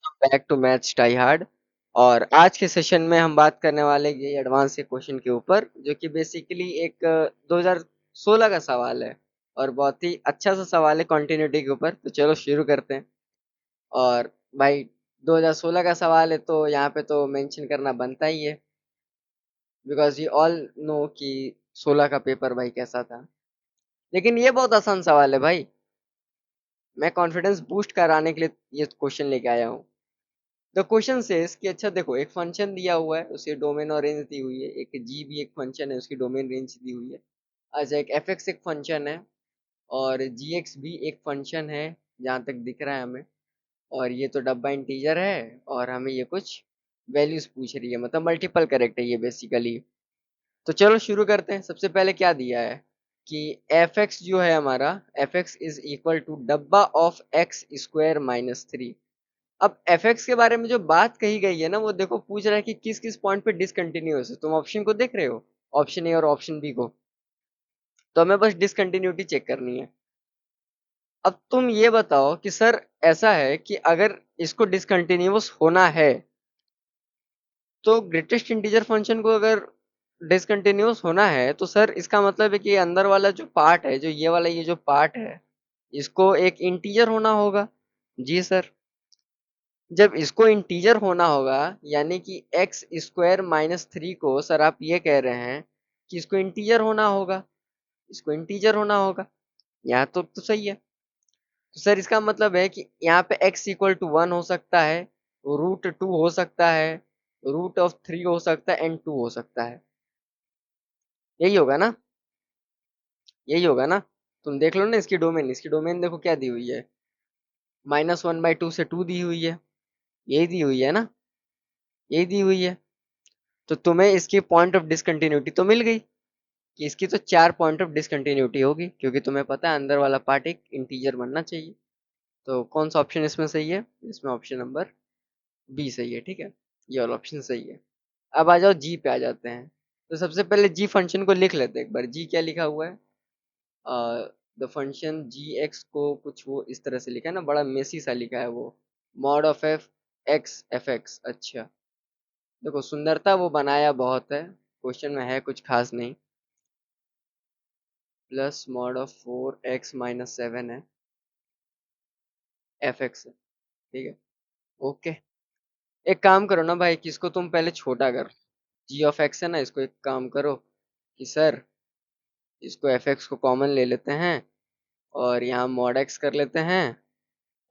Back to maths tie hard. और आज के सेशन में हम बात करने वाले ये एडवांस के क्वेश्चन के ऊपर, जो कि बेसिकली एक 2016 का सवाल है और बहुत ही अच्छा सा सवाल है कंटिन्यूटी के ऊपर। तो चलो शुरू करते हैं। और भाई 2016 का सवाल है तो यहाँ पे तो मेंशन करना बनता ही है, बिकॉज यू ऑल नो कि 16 का पेपर भाई कैसा था। लेकिन ये बहुत आसान सवाल है भाई, मैं कॉन्फिडेंस बूस्ट कराने के लिए ये क्वेश्चन लेके आया हूँ। द क्वेश्चन सेज कि अच्छा देखो, एक फंक्शन दिया हुआ है, उसकी डोमेन और रेंज दी हुई है। एक जी भी एक फंक्शन है, उसकी डोमेन रेंज दी हुई है। अच्छा, एक एफ एक्स एक फंक्शन है और जी एक्स भी एक फंक्शन है, जहाँ तक दिख रहा है हमें। और ये तो डब्बा इंटीजर है और हमें ये कुछ वैल्यूज पूछ रही है, मतलब मल्टीपल करेक्ट है ये बेसिकली। तो चलो शुरू करते हैं। सबसे पहले क्या दिया है कि एफ एक्स जो है हमारा, f x is equal to डब्बा of x square minus three. अब एफ एक्स के बारे में जो बात कही गई है ना, वो देखो पूछ रहा है कि किस किस पॉइंट पे डिसकंटिन्यूअस है। तुम ऑप्शन को देख रहे हो, ऑप्शन ए और ऑप्शन बी को। तो हमें बस डिसकंटिन्यूटी चेक करनी है। अब तुम ये बताओ कि सर ऐसा है कि अगर इसको डिसकंटिन्यूअस होना है, तो ग्रेटेस्ट इंटीजर फंक्शन को अगर डिसकंटिन्यूअस होना है, तो सर इसका मतलब है कि ये अंदर वाला जो पार्ट है, जो ये वाला ये जो पार्ट है, इसको एक इंटीजर होना होगा। जी सर। जब इसको इंटीजर होना होगा, यानी कि एक्स स्क्वायर माइनस थ्री को सर आप ये कह रहे हैं कि इसको इंटीजर होना होगा, इसको इंटीजर होना होगा। यहाँ तो सही है। तो सर इसका मतलब है कि यहाँ पे x इक्वल टू वन हो सकता है, रूट टू हो सकता है, रूट ऑफ थ्री हो सकता है, एंड टू हो सकता है। यही होगा ना, यही होगा ना। तुम देख लो ना इसकी डोमेन, इसकी डोमेन देखो क्या दी हुई है, माइनस वन बाई टू से टू दी हुई है। यही दी हुई है ना, यही दी हुई है। तो तुम्हें इसकी पॉइंट ऑफ डिसकंटिन्यूटी तो मिल गई कि इसकी तो चार पॉइंट ऑफ डिसकंटिन्यूटी होगी, क्योंकि तुम्हें पता है अंदर वाला पार्ट एक इंटीजर बनना चाहिए। तो कौन सा ऑप्शन इसमें सही है? इसमें ऑप्शन नंबर बी सही है। ठीक है, ये वाला ऑप्शन सही है। अब आ जाओ जी पे आ जाते हैं। तो सबसे पहले जी फंक्शन को लिख लेते हैं एक बार। जी क्या लिखा हुआ है? द फंक्शन जी एक्स को कुछ वो इस तरह से लिखा है ना, बड़ा मेसी सा लिखा है वो, मॉड ऑफ एफ एक्स। अच्छा, देखो सुंदरता वो बनाया बहुत है, क्वेश्चन में है कुछ खास नहीं। Plus mod of four x minus seven है, एफ एक्स है। ठीक है, ओके। एक काम करो ना भाई, कि इसको तुम पहले छोटा कर। जी ऑफ एक्स है ना, इसको एक काम करो कि सर इसको एफ एक्स को कॉमन ले लेते हैं और यहाँ मॉड एक्स कर लेते हैं,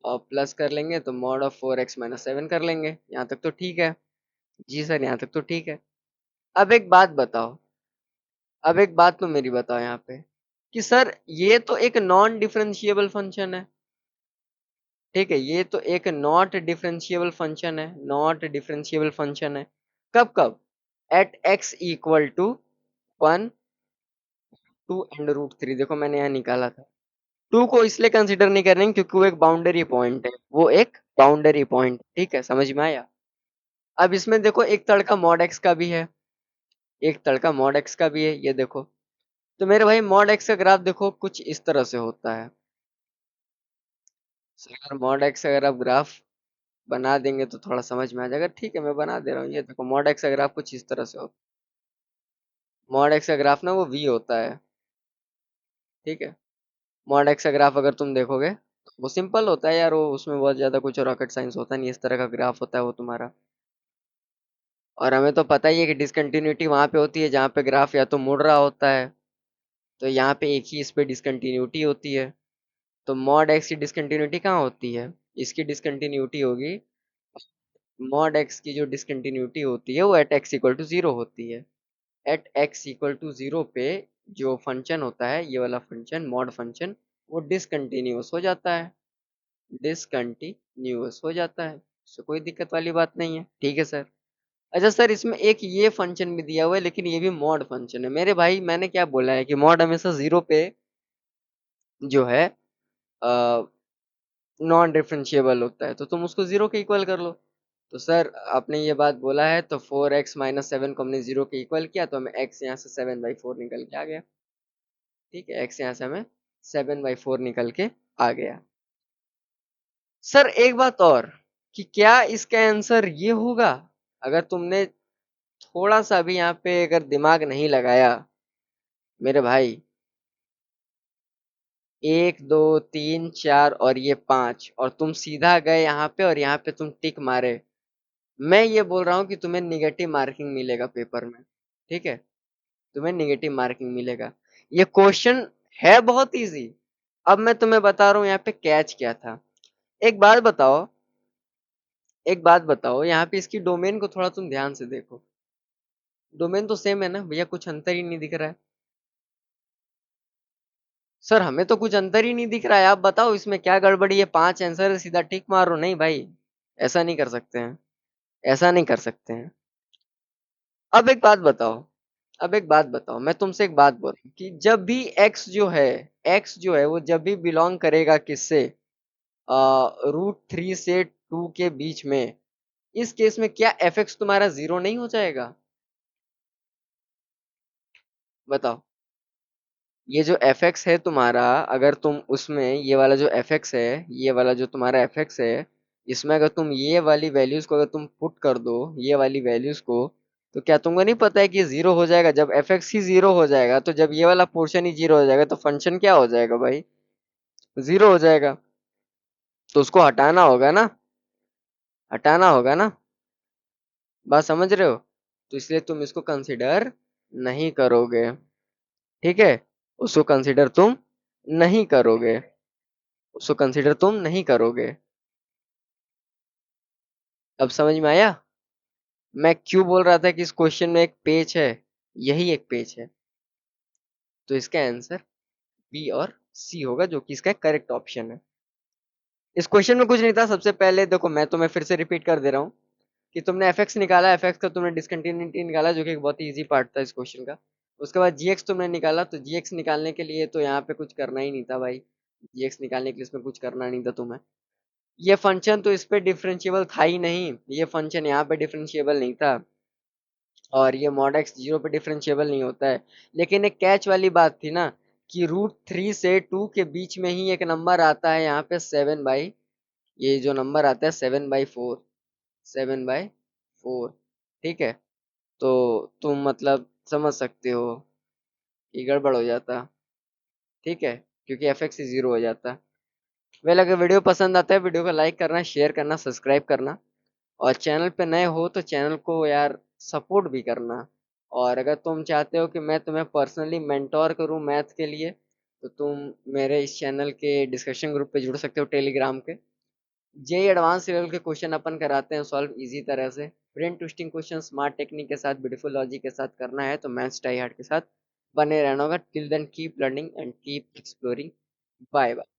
और प्लस कर लेंगे तो mod of four x minus seven कर लेंगे। यहाँ तक तो ठीक है। जी सर, यहाँ तक तो ठीक है। अब एक बात बताओ, अब एक बात तो मेरी बताओ यहाँ पे, कि सर ये तो एक नॉन डिफरेंशिएबल फंक्शन है। ठीक है, ये तो एक नॉट डिफरेंशिएबल फंक्शन है, नॉट डिफरेंशिएबल फंक्शन है। कब कब? At x equal to one, two and root three. देखो मैंने यहाँ निकाला था। टू को इसलिए कंसिडर नहीं कर रहे हैं क्योंकि वो एक बाउंड्री पॉइंट है, वो एक बाउंड्री पॉइंट। ठीक है, समझ में आया? अब इसमें देखो एक तड़का मॉड एक्स का भी है, एक तड़का मॉड एक्स का भी है, ये देखो। तो मेरे भाई मॉड एक्स का ग्राफ देखो कुछ इस तरह से होता है। अगर मॉड एक्स अगर आप ग्राफ बना देंगे तो थोड़ा समझ में आ जाएगा। ठीक है, मैं बना दे रहा हूँ। ये देखो मॉड एक्स का ग्राफ कुछ इस तरह से होता है। मॉड एक्स का ग्राफ ना वो वी होता है। ठीक है, मॉड एक्स का ग्राफ अगर तुम देखोगे तो वो सिंपल होता है यार, वो उसमें बहुत ज्यादा कुछ रॉकेट साइंस होता नहीं, इस तरह का ग्राफ होता है वो तुम्हारा। और हमें तो पता ही है कि डिसकंटिन्यूटी वहां पे होती है जहाँ पे ग्राफ या तो मुड़ रहा होता है, तो यहाँ पे एक ही इस पे डिसकंटिन्यूटी होती है। तो मॉड एक्स की डिसकंटिन्यूटी कहाँ होती है? इसकी डिसकंटिन्यूटी होगी, मॉड एक्स की जो डिसकंटिन्यूटी होती है वो at x equal to zero होती है। At x equal to zero पे जो फंक्शन होता है, ये वाला फंक्शन मॉड फंक्शन, वो डिसकंटिन्यूअस हो जाता है, डिसकंटिन्यूअस हो जाता है। इससे कोई दिक्कत वाली बात नहीं है। ठीक है सर। अच्छा सर, इसमें एक ये फंक्शन भी दिया हुआ है, लेकिन ये भी मॉड फंक्शन है। मेरे भाई मैंने क्या बोला है कि मॉड हमेशा जीरो पे जो है नॉन डिफरेंशिएबल होता है, तो तुम उसको जीरो के इक्वल कर लो। तो सर आपने ये बात बोला है, तो फोर एक्स माइनस सेवन को हमने जीरो के इक्वल किया, तो हमें एक्स यहाँ से सेवन बाई फोर निकल के आ गया। ठीक है, एक्स यहाँ से हमें सेवन बाई फोर निकल के आ गया। सर एक बात और, कि क्या इसका आंसर ये होगा। अगर तुमने थोड़ा सा भी यहाँ पे अगर दिमाग नहीं लगाया मेरे भाई, 1 2 3 4 और ये 5 और तुम सीधा गए यहाँ पे और यहाँ पे तुम टिक मारे, मैं ये बोल रहा हूँ कि तुम्हें निगेटिव मार्किंग मिलेगा पेपर में। ठीक है, तुम्हें निगेटिव मार्किंग मिलेगा। ये क्वेश्चन है बहुत इजी। अब मैं तुम्हें बता रहा हूँ यहाँ पे कैच क्या था। एक बात बताओ, एक बात बताओ, यहाँ पे इसकी डोमेन को थोड़ा तुम ध्यान से देखो। डोमेन तो सेम है ना भैया, कुछ अंतर ही नहीं दिख रहा है। सर हमें तो कुछ अंतर ही नहीं दिख रहा है, आप बताओ इसमें क्या गड़बड़ी है। 5 आंसर है, सीधा टिक मारो। नहीं भाई, ऐसा नहीं कर सकते हैं, ऐसा नहीं कर सकते हैं। अब एक बात बताओ, अब एक बात बताओ, मैं तुमसे एक बात बोल रहा हूँ कि जब भी x जो है, x जो है वो जब भी बिलोंग करेगा किससे, √3 से 2 के बीच में, इस केस में क्या fx तुम्हारा 0 नहीं हो जाएगा। बताओ, ये जो fx है तुम्हारा, अगर तुम उसमें ये वाला जो fx है, ये वाला जो तुम्हारा fx है, इसमें अगर तुम ये वाली वैल्यूज को अगर तुम पुट कर दो, ये वाली वैल्यूज को, तो क्या तुमको नहीं पता है कि ये 0 हो जाएगा। जब fx ही 0 हो जाएगा, तो जब ये वाला पोर्शन ही 0 हो जाएगा, तो फंक्शन क्या हो जाएगा भाई, 0 हो जाएगा। तो उसको हटाना होगा ना, हटाना होगा ना। बात समझ रहे हो। तो इसलिए तुम इसको कंसिडर नहीं करोगे। ठीक है, उसको कंसिडर तुम नहीं करोगे, उसको कंसिडर तुम नहीं करोगे। अब समझ में आया मैं क्यों बोल रहा था कि इस क्वेश्चन में एक पेज है। यही एक पेज है। तो इसका आंसर बी और सी होगा, जो कि इसका करेक्ट ऑप्शन है। इस क्वेश्चन में कुछ नहीं था। सबसे पहले देखो, मैं तुम्हें फिर से रिपीट कर दे रहा हूँ कि तुमने एफ एक्स निकाला, एफ एक्स का तुमने डिसकंटिन्यूटी निकाला, जो कि एक बहुत ही इजी पार्ट था इस क्वेश्चन का। उसके बाद जी एक्स तुमने निकाला, तो जी एक्स निकालने के लिए तो यहाँ पे कुछ करना ही नहीं था भाई। जी एक्स निकालने के लिए इसमें कुछ करना नहीं था तुम्हें। ये फंक्शन तो इस पे डिफरेंशिएबल था ही नहीं, ये फंक्शन यहाँ पे डिफरेंशिएबल नहीं था, और ये मॉड एक्स 0 पे डिफरेंशिएबल नहीं होता है। लेकिन एक कैच वाली बात थी ना, कि √3 से 2 के बीच में ही एक नंबर आता है यहाँ पे 7/, ये जो नंबर आता है 7/4, 7/4। ठीक है, तो तुम मतलब समझ सकते हो कि गड़बड़ हो जाता। ठीक है, क्योंकि एफ एक्स 0 हो जाता। वेल, अगर वीडियो पसंद आता है, वीडियो को लाइक करना, शेयर करना, सब्सक्राइब करना, और चैनल पे नए हो तो चैनल को यार सपोर्ट भी करना। और अगर तुम चाहते हो कि मैं तुम्हें पर्सनली मेंटोर करूं मैथ के लिए, तो तुम मेरे इस चैनल के डिस्कशन ग्रुप पे जुड़ सकते हो, टेलीग्राम के। जेई एडवांस लेवल के क्वेश्चन अपन कराते हैं सॉल्व इजी तरह से, brain twisting question smart technique के साथ, ब्यूटीफुल लॉजिक के साथ करना है तो मैथ्स टाई हार्ड के साथ बने रहना होगा। Till then keep learning and keep exploring. Bye bye.